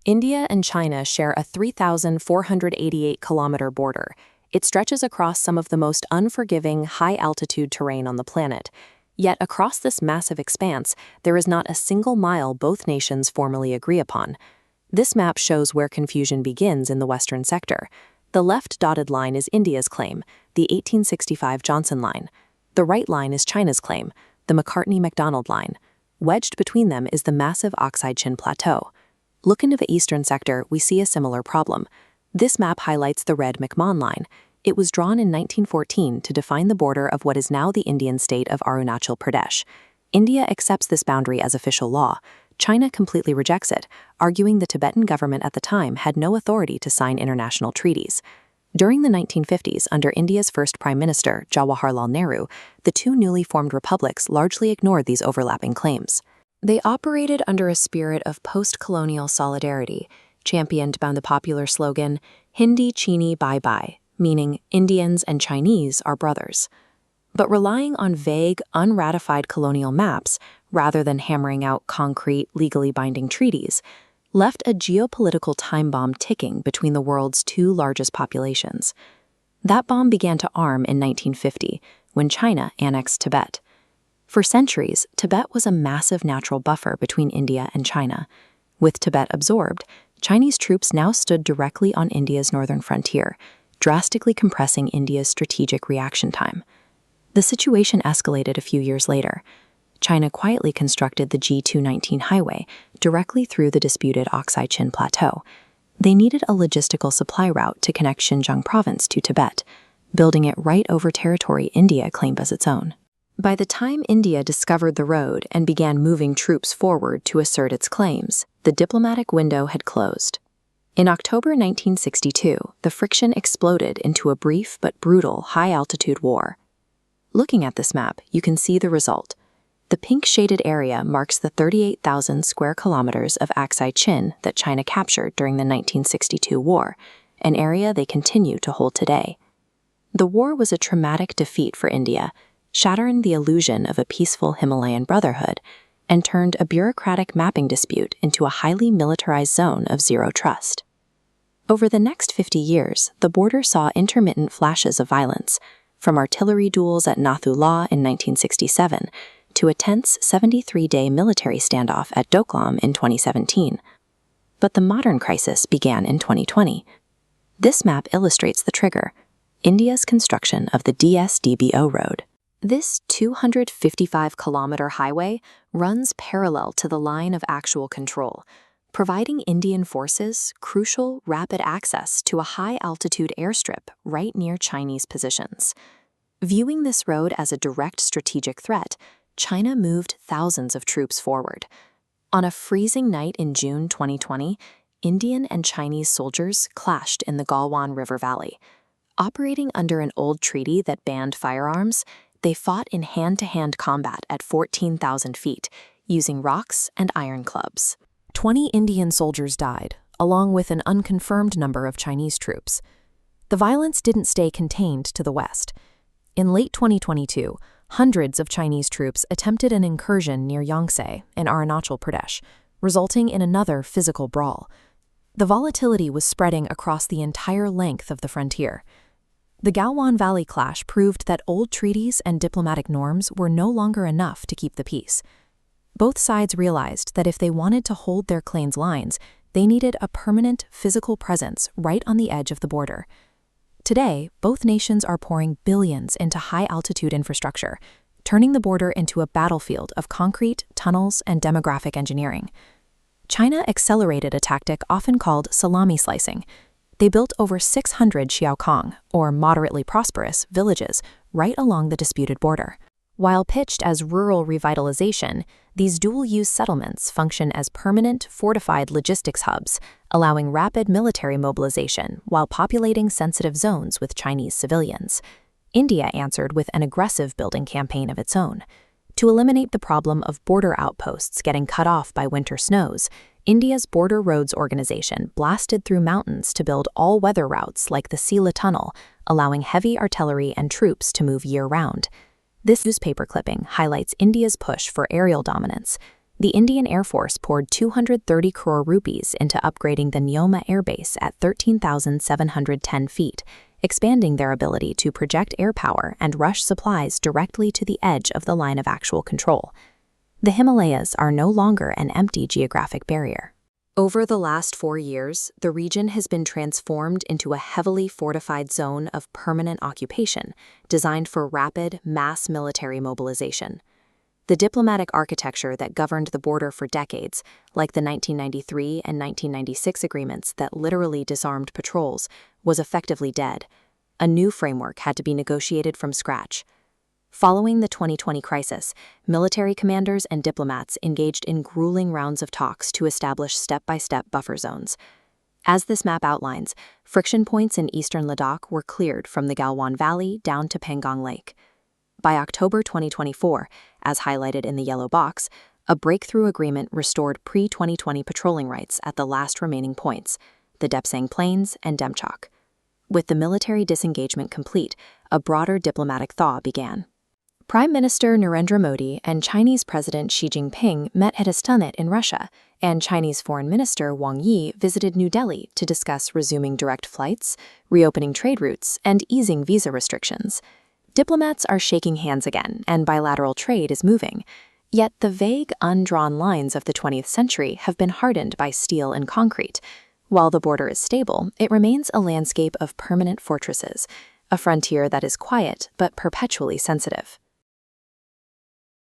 India and China share a 3,488-kilometer border. It stretches across some of the most unforgiving, high-altitude terrain on the planet. Yet across this massive expanse, there is not a single mile both nations formally agree upon. This map shows where confusion begins in the western sector. The left dotted line is India's claim, the 1865 Johnson Line. The right line is China's claim, the McCartney-MacDonald Line. Wedged between them is the massive Aksai Chin Plateau. Look into the eastern sector, we see a similar problem. This map highlights the red McMahon Line. It was drawn in 1914 to define the border of what is now the Indian state of Arunachal Pradesh. India accepts this boundary as official law. China completely rejects it, arguing the Tibetan government at the time had no authority to sign international treaties. During the 1950s, under India's first Prime Minister, Jawaharlal Nehru, the two newly formed republics largely ignored these overlapping claims. They operated under a spirit of post-colonial solidarity, championed by the popular slogan, Hindi Chini Bye Bye, meaning Indians and Chinese are brothers. But relying on vague, unratified colonial maps, rather than hammering out concrete, legally binding treaties, left a geopolitical time bomb ticking between the world's two largest populations. That bomb began to arm in 1950, when China annexed Tibet. For centuries, Tibet was a massive natural buffer between India and China. With Tibet absorbed, Chinese troops now stood directly on India's northern frontier, drastically compressing India's strategic reaction time. The situation escalated a few years later. China quietly constructed the G219 highway directly through the disputed Aksai Chin Plateau. They needed a logistical supply route to connect Xinjiang province to Tibet, building it right over territory India claimed as its own. By the time India discovered the road and began moving troops forward to assert its claims, the diplomatic window had closed. In October 1962, the friction exploded into a brief but brutal high-altitude war. Looking at this map, you can see the result. The pink-shaded area marks the 38,000 square kilometers of Aksai Chin that China captured during the 1962 war, an area they continue to hold today. The war was a traumatic defeat for India, shattering the illusion of a peaceful Himalayan brotherhood, and turned a bureaucratic mapping dispute into a highly militarized zone of zero trust. Over the next 50 years, the border saw intermittent flashes of violence, from artillery duels at Nathula in 1967 to a tense 73-day military standoff at Doklam in 2017. But the modern crisis began in 2020. This map illustrates the trigger: India's construction of the DS-DBO road. This 255-kilometer highway runs parallel to the line of actual control, providing Indian forces crucial, rapid access to a high-altitude airstrip right near Chinese positions. Viewing this road as a direct strategic threat, China moved thousands of troops forward. On a freezing night in June 2020, Indian and Chinese soldiers clashed in the Galwan River Valley. Operating under an old treaty that banned firearms, they fought in hand-to-hand combat at 14,000 feet, using rocks and iron clubs. 20 Indian soldiers died, along with an unconfirmed number of Chinese troops. The violence didn't stay contained to the west. In late 2022, hundreds of Chinese troops attempted an incursion near Aksai in Arunachal Pradesh, resulting in another physical brawl. The volatility was spreading across the entire length of the frontier. The Galwan Valley clash proved that old treaties and diplomatic norms were no longer enough to keep the peace. Both sides realized that if they wanted to hold their claims lines, they needed a permanent physical presence right on the edge of the border. Today, both nations are pouring billions into high-altitude infrastructure, turning the border into a battlefield of concrete, tunnels, and demographic engineering. China accelerated a tactic often called salami slicing. They built over 600 xiaokong, or moderately prosperous, villages right along the disputed border. While pitched as rural revitalization, these dual-use settlements function as permanent, fortified logistics hubs, allowing rapid military mobilization while populating sensitive zones with Chinese civilians. India answered with an aggressive building campaign of its own. To eliminate the problem of border outposts getting cut off by winter snows, India's Border Roads Organization blasted through mountains to build all-weather routes like the Sela Tunnel, allowing heavy artillery and troops to move year-round. This newspaper clipping highlights India's push for aerial dominance. The Indian Air Force poured 230 crore rupees into upgrading the Neoma Air Base at 13,710 feet, expanding their ability to project air power and rush supplies directly to the edge of the line of actual control. The Himalayas are no longer an empty geographic barrier. Over the last 4 years, the region has been transformed into a heavily fortified zone of permanent occupation, designed for rapid, mass military mobilization. The diplomatic architecture that governed the border for decades, like the 1993 and 1996 agreements that literally disarmed patrols, was effectively dead. A new framework had to be negotiated from scratch. Following the 2020 crisis, military commanders and diplomats engaged in grueling rounds of talks to establish step-by-step buffer zones. As this map outlines, friction points in eastern Ladakh were cleared from the Galwan Valley down to Pangong Lake. By October 2024, as highlighted in the yellow box, a breakthrough agreement restored pre-2020 patrolling rights at the last remaining points, the Depsang Plains and Demchok. With the military disengagement complete, a broader diplomatic thaw began. Prime Minister Narendra Modi and Chinese President Xi Jinping met at a summit in Russia, and Chinese Foreign Minister Wang Yi visited New Delhi to discuss resuming direct flights, reopening trade routes, and easing visa restrictions. Diplomats are shaking hands again, and bilateral trade is moving. Yet the vague, undrawn lines of the 20th century have been hardened by steel and concrete. While the border is stable, it remains a landscape of permanent fortresses, a frontier that is quiet but perpetually sensitive.